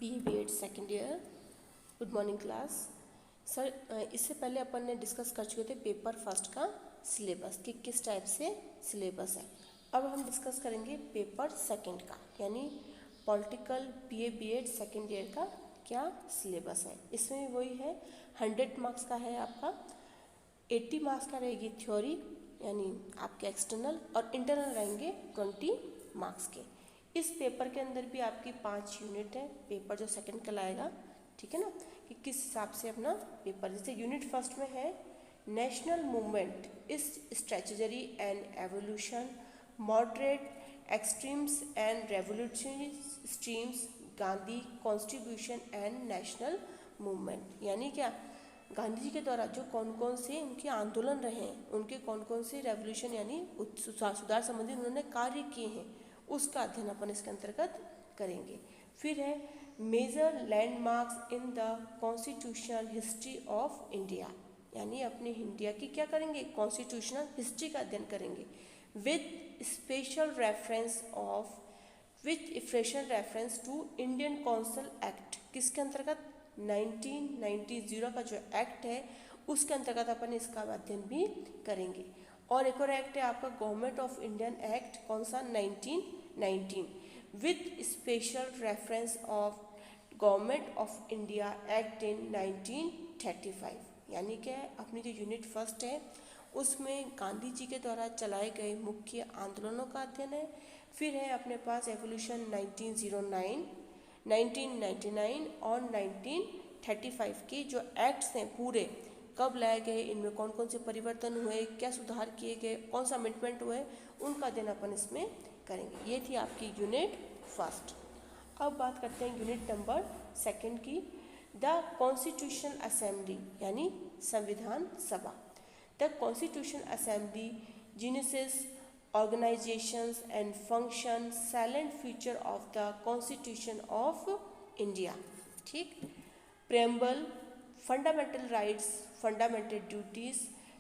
BA second year. Good morning class. Sir इससे पहले अपन ने डिस्कस कर चुके थे पेपर फर्स्ट का सिलेबस कि किस टाइप से सिलेबस है। अब हम डिस्कस करेंगे पेपर सेकंड का, यानी पॉलिटिकल BA सेकेंड ईयर का क्या सिलेबस है। इसमें वही है, 100 मार्क्स का है आपका, 80 मार्क्स का रहेगी थ्योरी यानी आपके एक्सटर्नल, और इंटरनल रहेंगे 20 मार्क्स के। इस पेपर के अंदर भी आपकी 5 यूनिट है, पेपर जो सेकंड का लाएगा, ठीक है ना, कि किस हिसाब से अपना पेपर। जैसे यूनिट फर्स्ट में है नेशनल मूवमेंट इस strategy and evolution, moderate extremes and revolutionary streams, Gandhi constitution and national movement. यानी क्या, गांधी जी के द्वारा जो कौन कौन से उनके आंदोलन रहे हैं, उनके कौन कौन से रेवोल्यूशन यानी सुधार संबंधी उन्होंने कार्य किए हैं, उसका अध्ययन अपन इसके अंतर्गत करेंगे। फिर है major landmarks in the constitutional history of India, यानी अपने इंडिया की क्या करेंगे, कॉन्स्टिट्यूशनल हिस्ट्री का अध्ययन करेंगे with special reference to Indian council act. किसके अंतर्गत, 1990 का जो एक्ट है उसके अंतर्गत अपन इसका अध्ययन भी करेंगे। और एक और एक्ट है आपका गवर्नमेंट ऑफ इंडियन एक्ट, कौन सा, 1919, with special reference of government of India act in 1935। यानी क्या है, अपनी जो यूनिट फर्स्ट है उसमें गांधी जी के द्वारा चलाए गए मुख्य आंदोलनों का अध्ययन है। फिर है अपने पास एवोल्यूशन 1909, 1999 और 1935 के जो एक्ट्स हैं पूरे कब लाए गए, इनमें कौन कौन से परिवर्तन हुए, क्या सुधार किए गए, कौन सा अमेंडमेंट हुए, उनका अध्ययन अपन इसमें करेंगे। ये थी आपकी यूनिट फर्स्ट। अब बात करते हैं यूनिट नंबर सेकंड की, द कॉन्स्टिट्यूशनल असेंबली यानी संविधान सभा। The constitutional assembly genesis, organisations and function, salient feature of the constitution of India. ठीक, preamble, fundamental rights, fundamental duties,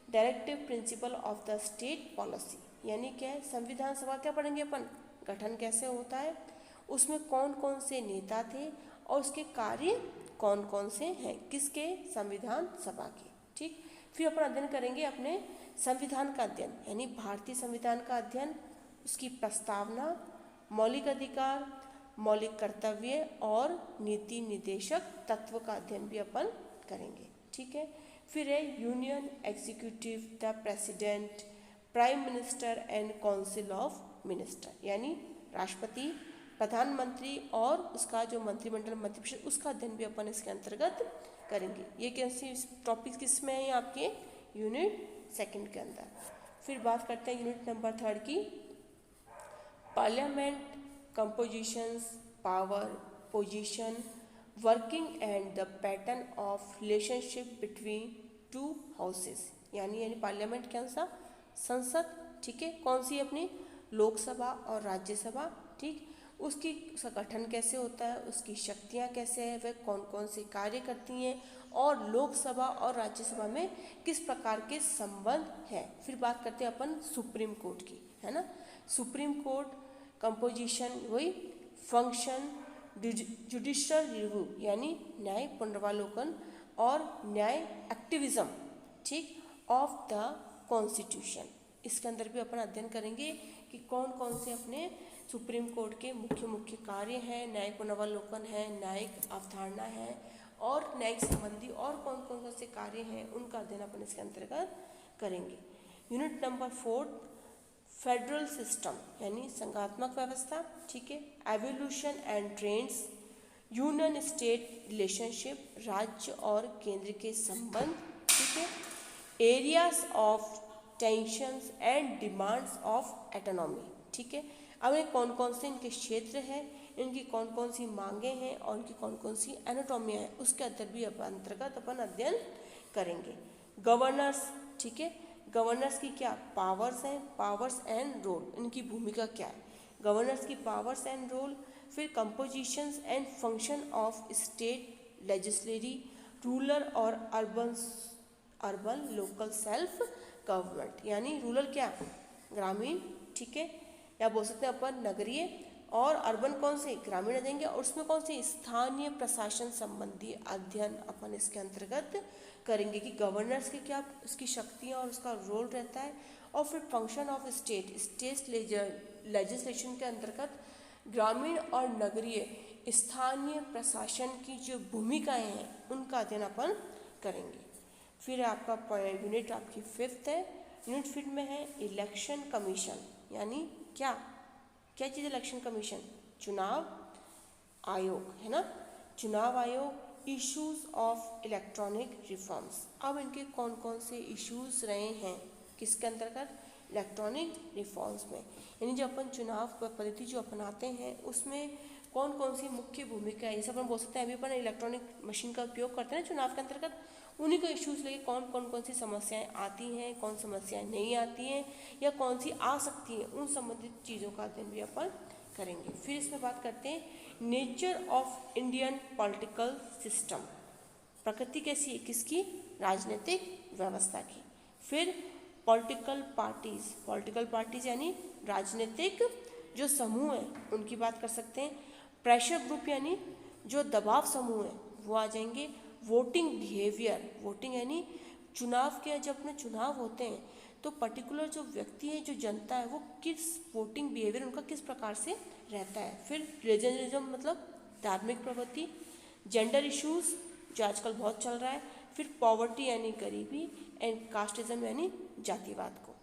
directive principle of the state policy. यानी क्या है, संविधान सभा क्या पढ़ेंगे अपन, गठन कैसे होता है, उसमें कौन कौन से नेता थे और उसके कार्य कौन कौन से हैं, किसके, संविधान सभा के। ठीक, फिर अपन अध्ययन करेंगे अपने संविधान का अध्ययन, यानी भारतीय संविधान का अध्ययन, उसकी प्रस्तावना, मौलिक अधिकार, मौलिक कर्तव्य और नीति निर्देशक तत्व का अध्ययन भी अपन करेंगे। ठीक है, फिर है union executive, the president, prime minister and council of minister, यानी राष्ट्रपति, प्रधानमंत्री और उसका जो मंत्रिमंडल, मंत्रिपरिषद, उसका अध्ययन भी अपन इसके अंतर्गत करेंगे। ये कैसे टॉपिक किस में है, आपके यूनिट सेकंड के अंदर। फिर बात करते हैं यूनिट नंबर थर्ड की, parliament compositions, power, position, working and the pattern of relationship between two houses. यानी पार्लियामेंट क्या सा, संसद, ठीक है, कौन सी, अपनी लोकसभा और राज्यसभा। ठीक, उसका गठन कैसे होता है, उसकी शक्तियाँ कैसे हैं, वह कौन कौन से कार्य करती हैं, और लोकसभा और राज्यसभा में किस प्रकार के संबंध हैं। फिर बात करते हैं अपन सुप्रीम कोर्ट की, है ना। सुप्रीम कोर्ट कंपोजिशन वही, फंक्शन, जुडिशियल रिव्यू यानी न्याय पुनर्वालोकन और न्याय एक्टिविज्म, ठीक, ऑफ द कॉन्स्टिट्यूशन। इसके अंदर भी अपन अध्ययन करेंगे कि कौन कौन से अपने सुप्रीम कोर्ट के मुख्य मुख्य कार्य हैं, न्यायिक पुनर्वालोकन है, न्यायिक अवधारणा है और न्यायिक संबंधी और कौन कौन से कार्य हैं, उनका अध्ययन अपन इसके अंतर्गत करेंगे। यूनिट नंबर 4, फेडरल सिस्टम यानी संघात्मक व्यवस्था, ठीक है, evolution and trends, union state relationship, राज्य और केंद्र के संबंध, ठीक है, areas of tensions and demands of autonomy. ठीक है, अब ये कौन कौन से इनके क्षेत्र हैं, इनकी कौन कौन सी मांगें हैं और इनकी कौन कौन सी एनाटोमिया है, उसके अंतर्गत अपन अध्ययन करेंगे। गवर्नर्स, ठीक है, गवर्नर्स की क्या पावर्स हैं, पावर्स एंड रोल, इनकी भूमिका क्या है, गवर्नर्स की पावर्स एंड रोल। फिर compositions and function of state legislature, rural और अर्बन लोकल सेल्फ गवर्नमेंट, यानी रूरल क्या, ग्रामीण, ठीक है, या बोल सकते हैं अपन नगरीय, और अर्बन कौन से, ग्रामीण आ जाएंगे। और उसमें कौन से, स्थानीय प्रशासन संबंधी अध्ययन अपन इसके अंतर्गत करेंगे कि गवर्नर्स के क्या उसकी शक्तियाँ और उसका रोल रहता है। और फिर फंक्शन ऑफ स्टेट लेजिस्लेशन के अंतर्गत ग्रामीण और नगरीय स्थानीय प्रशासन की जो भूमिकाएं हैं उनका अध्ययन अपन करेंगे। फिर आपका यूनिट आपकी 5th है। यूनिट 5 में है इलेक्शन कमीशन, यानी क्या क्या चीज़, इलेक्शन कमीशन चुनाव आयोग है ना, चुनाव आयोग। इश्यूज ऑफ इलेक्ट्रॉनिक रिफॉर्म्स, अब इनके कौन कौन से इश्यूज रहे हैं किसके अंतर्गत, इलेक्ट्रॉनिक रिफॉर्म्स में। यानी जो अपन चुनाव पद्धति जो अपनाते हैं उसमें कौन कौन सी मुख्य भूमिका है, जैसे अपन बोल सकते हैं अभी अपन इलेक्ट्रॉनिक मशीन का उपयोग करते हैं चुनाव के अंतर्गत, उन्हीं को इश्यूज लेके कौन सी समस्याएं आती हैं, कौन समस्याएं नहीं आती हैं या कौन सी आ सकती हैं, उन संबंधित चीज़ों का अध्ययन भी अपन करेंगे। फिर इसमें बात करते हैं nature of Indian political system, प्रकृति कैसी है किसकी, राजनीतिक व्यवस्था की। फिर पॉलिटिकल पार्टीज यानी राजनीतिक जो समूह हैं उनकी बात कर सकते हैं। प्रेशर ग्रुप यानी जो दबाव समूह है वो आ जाएंगे। वोटिंग बिहेवियर, वोटिंग यानी चुनाव के जब अपने चुनाव होते हैं तो पर्टिकुलर जो व्यक्ति है, जो जनता है, वो किस वोटिंग बिहेवियर उनका किस प्रकार से रहता है। फिर रिलीजनिज्म मतलब धार्मिक प्रवृत्ति। जेंडर इश्यूज जो आजकल बहुत चल रहा है। फिर पॉवर्टी यानी गरीबी एंड कास्टिज्म यानी जातिवाद को।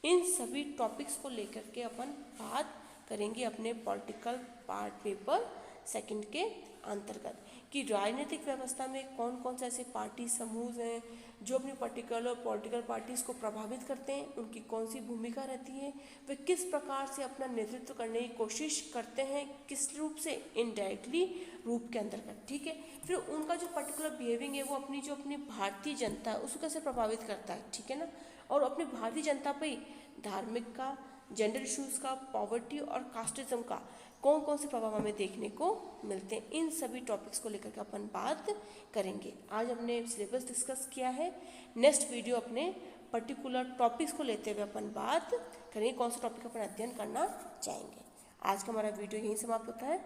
इन सभी टॉपिक्स को लेकर के अपन बात करेंगे अपने पॉलिटिकल पार्ट पेपर 2 के अंतर्गत कि राजनीतिक व्यवस्था में कौन कौन से ऐसे पार्टी समूह हैं जो अपनी पर्टिकुलर पॉलिटिकल पार्टीज को प्रभावित करते हैं, उनकी कौन सी भूमिका रहती है, वे किस प्रकार से अपना नेतृत्व करने की कोशिश करते हैं, किस रूप से, इनडायरेक्टली रूप के अंतर्गत, ठीक है। फिर उनका जो पर्टिकुलर बिहेविंग है वो अपनी भारतीय जनता है उसको कैसे प्रभावित करता है, ठीक है ना। और अपनी भारतीय जनता पे धार्मिक का, जेंडर इश्यूज का, पॉवर्टी और कास्टिज्म का कौन कौन से प्रभाव हमें देखने को मिलते हैं, इन सभी टॉपिक्स को लेकर के अपन बात करेंगे। आज हमने सिलेबस डिस्कस किया है। नेक्स्ट वीडियो अपने पर्टिकुलर टॉपिक्स को लेते हुए अपन बात करेंगे कौन सा टॉपिक अपन अध्ययन करना चाहेंगे। आज का हमारा वीडियो यहीं समाप्त होता है।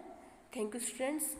Thank you students.